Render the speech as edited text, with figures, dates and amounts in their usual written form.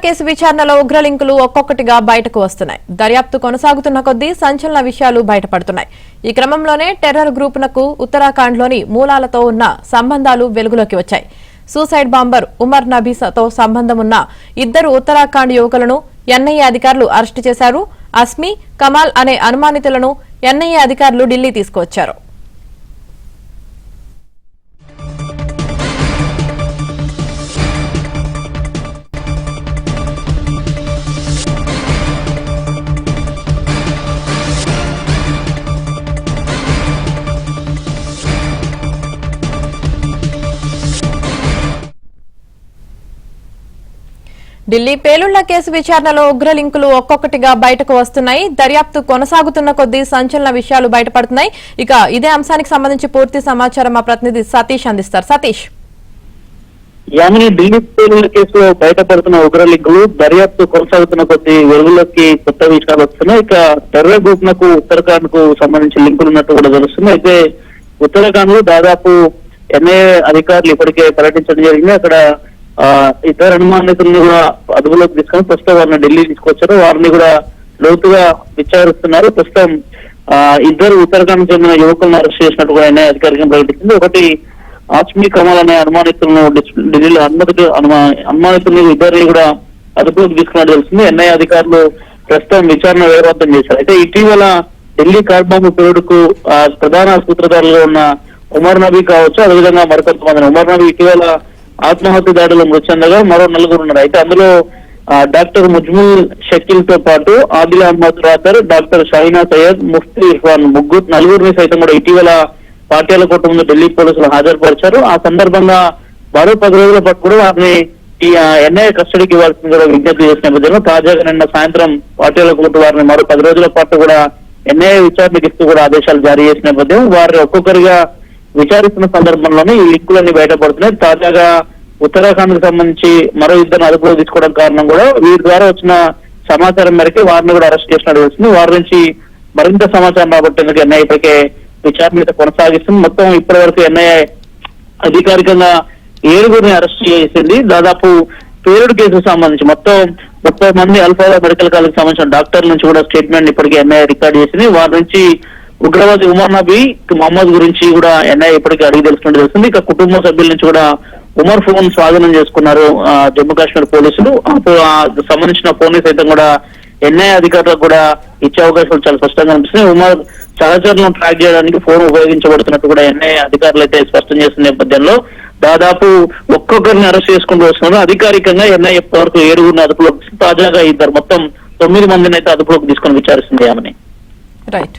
Case విచారణలో ఉగ్ర లింకులు ఒక్కొక్కటిగా బయటకు వస్తున్నాయి. దర్యాప్తు కొనసాగుతున్న కొద్దీ సంచలన విషయాలు బయటపడుతున్నాయి. ఈ క్రమంలోనే టెర్రర్ గ్రూపునకు ఉత్తరాఖండ్లోని మూలాలతో ఉన్న సంబంధాలు వెలుగులోకి వచ్చాయి. సూసైడ్ బాంబర్ ఉమర్ నబీతో సంబంధం ఉన్న ఇద్దరు ఉత్తరాఖండ్ యువకులను ఎన్ఐఏ అధికారులు అరెస్టు చేశారు. అస్మి, కమాల్ అనే అనుమానితులను ఎన్ఐఏ అధికారులు ఢిల్లీ తీసుకువచ్చారు. ఢిల్లీ పేలుళ్ల కేసు విచారణలో ఉగ్ర లింకులు ఒక్కొక్కటిగా బయటకు వస్తున్నాయి. దర్యాప్తు కొనసాగుతున్న కొద్దీ సంచలన విషయాలు బయటపడుతున్నాయి. ఇక ఇదే అంశానికి సంబంధించి పూర్తి సమాచారం మా ప్రతినిధి సతీష్ అందిస్తారు. సతీష్, యామిని, ఢిల్లీ పేలుళ్ల కేసులో బయటపడుతున్న ఉగ్ర లింకులు దర్యాప్తు కొనసాగుతున్న కొద్దీ వెలుగులోకి కొత్త విషయాలు వస్తున్నాయి. ఇక టెర్రర్ గ్రూప్ నకు ఉత్తరాఖండ్ కు సంబంధించిన లింకులు ఉన్నట్టు కూడా తెలుస్తుంది. అయితే ఉత్తరాఖండ్ లో దాదాపు ఎన్ఐఏ అధికారులు ఇప్పటికే పర్యటించడం జరిగింది. అక్కడ ఇతర అనుమానితులను కూడా అదుపులోకి తీసుకొని ప్రస్తుతం వారిని ఢిల్లీ తీసుకొచ్చారు. వారిని కూడా లోతుగా విచారిస్తున్నారు. ప్రస్తుతం ఇద్దరు ఉత్తరాఖండ్ చెందిన యువకులను అరెస్ట్ చేసినట్టు కూడా ఎన్ఐఏ అధికారికంగా ప్రకటించింది. ఒకటి ఆస్మి, కమాల్ అనే అనుమానితులను ఢిల్లీలో అనుమానితులను ఇద్దరిని కూడా అదుపులోకి తీసుకున్నట్టు తెలుస్తుంది. ఎన్ఐఏ అధికారులు ప్రస్తుతం విచారణ వేగవంతం చేశారు. అయితే ఇటీవల ఢిల్లీ కార్ బాంబు పేలుడుకు ప్రధాన సూత్రధారులుగా ఉన్న ఉమర్ నబీ కావచ్చు, అదేవిధంగా మరికొంతమంది. ఉమర్ నబీ ఇటీవల ఆత్మహత్య దాడిలో మృతి చెందగా మరో నలుగురు ఉన్నారు. అయితే అందులో డాక్టర్ ముజ్ముల్ షకీల్ తో పాటు ఆదిల్ అహ్మద్ రాథర్, డాక్టర్ షాహినా సయ్యద్, ముఫ్తీ ఇర్ఫాన్ నలుగురిని సైతం కూడా ఇటీవల పార్టీల కోర్టు ముందు ఢిల్లీ పోలీసులు హాజరుపరిచారు. ఆ సందర్భంగా మరో 10 రోజుల పాటు కూడా వారిని ఈ ఎన్ఐఏ కస్టడీకి ఇవ్వాల్సింది కూడా విజ్ఞప్తి చేసిన నేపథ్యంలో తాజాగా నిన్న సాయంత్రం పార్టీల కోర్టు వారిని మరో 10 రోజుల పాటు కూడా ఎన్ఐఏ విచారణకు ఇస్తూ కూడా ఆదేశాలు జారీ చేసిన నేపథ్యం వారిని ఒక్కొక్కరిగా విచారిస్తున్న సందర్భంలోనే ఈ లింకులన్నీ బయటపడుతున్నాయి. తాజాగా ఉత్తరాఖండ్ కు సంబంధించి మరో ఇద్దరు అదుపులో తీసుకోవడం కారణం కూడా వీరి ద్వారా వచ్చిన సమాచారం మేరకు వారిని కూడా అరెస్ట్ చేసినట్టు తెలుస్తుంది. వారి నుంచి మరింత సమాచారం రాబట్టేందుకు ఎన్ఐఏ ఇప్పటికే విచారణ కొనసాగిస్తుంది. మొత్తం ఇప్పటి వరకు ఎన్ఐఏ అధికారికంగా 7గురిని అరెస్ట్ చేసింది. దాదాపు పేలుడు కేసుకు సంబంధించి మొత్తం 30 మంది అల్ఫాలా మెడికల్ కాలేజ్ సంబంధించిన డాక్టర్ల నుంచి కూడా స్టేట్మెంట్ ఇప్పటికే ఎన్ఐఏ రికార్డ్ చేసింది. వారి నుంచి ఉగ్రవాది ఉమర్ నబీ, మహమ్మద్ గురించి కూడా ఎన్ఐఏ ఇప్పటికీ అడిగి తెలుసుకుంటూ తెలుస్తుంది. ఇక కుటుంబ సభ్యుల నుంచి కూడా ఉమర్ ఫోన్ స్వాధీనం చేసుకున్నారు జమ్మూ కాశ్మీర్ పోలీసులు. సంబంధించిన ఫోన్ సైతం కూడా ఎన్ఐఏ అధికారులకు కూడా ఇచ్చే అవకాశం చాలా స్పష్టంగా అనిపిస్తుంది. ఉమర్ సహచరులను ట్రాక్ చేయడానికి ఫోన్ ఉపయోగించబడుతున్నట్టు కూడా ఎన్ఐఏ అధికారులు అయితే స్పష్టం చేస్తున్న నేపథ్యంలో దాదాపు ఒక్కొక్కరిని అరెస్ట్ చేసుకుంటూ వస్తున్నారు. అధికారికంగా ఎన్ఐఏ వరకు 7గురిని అదుపులోకి, తాజాగా ఇద్దరు మొత్తం 9 మందిని అయితే అదుపులోకి తీసుకొని విచారిస్తుంది. ఆమెని రైట్.